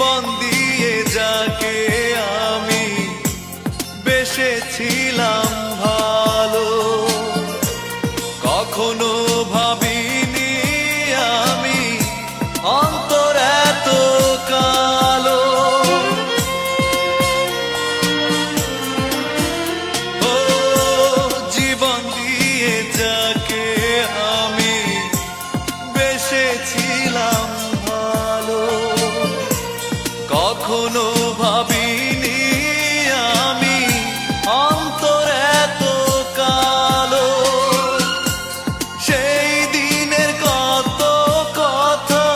জীবন দিয়ে যাকে আমি বেসেছিলাম ভালো, কখনো ভাবিনি আমি অন্তর এত কালো। ও জীবন দিয়ে যাকে আমি বেসেছিলাম ভালো, কখনো ভাবিনি আমি অন্তর এত কালো। সেই দিনের কত কথা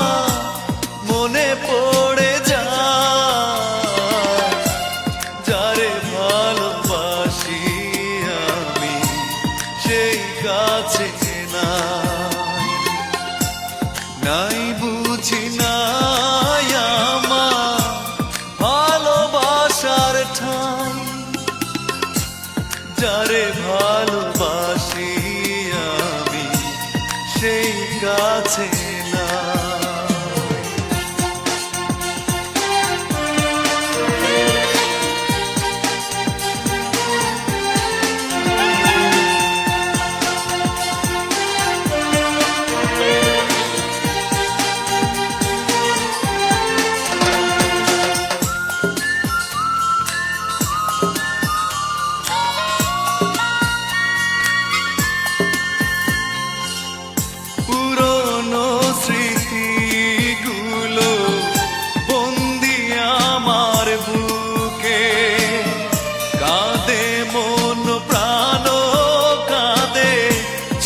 মনে পড়ে যায়, যারে ভালোবাসি আমি সেই কাছে নাই বুঝি নাই আমার ভালোবাসার ঠাই, যারে ভালোবাসি আমি সেই কাছে না।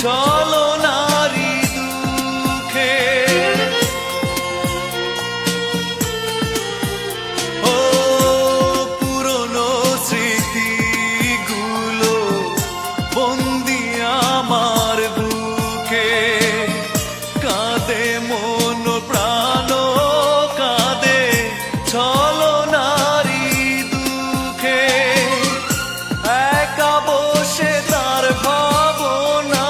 চলো নারী দুঃখে, ও পুরনো স্মৃতিগুলো বন্দি আমার বুকে, কাঁদে মন প্রাণ কাঁদে চলো নারী দুঃখে। একা বসে তার ভাবনা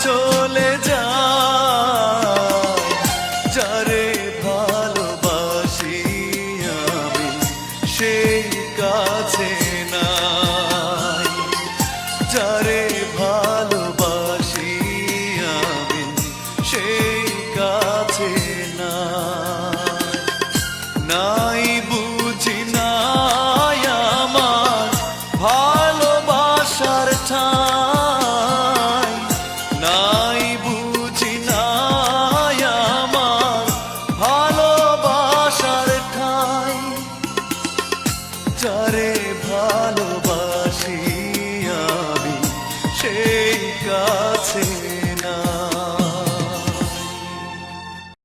চলে যায়, যারে ভালোবাসি আমি সেই কাছে নাই, যারে ভালোবাসি আমি সেই কাছে নাই বুঝি নাই আমার ভালোবাসার ঠাই, নাই বুঝি নাই আমার ভালোবাসার ঠাই, যারে ভালোবাসি আমি সেই কাছে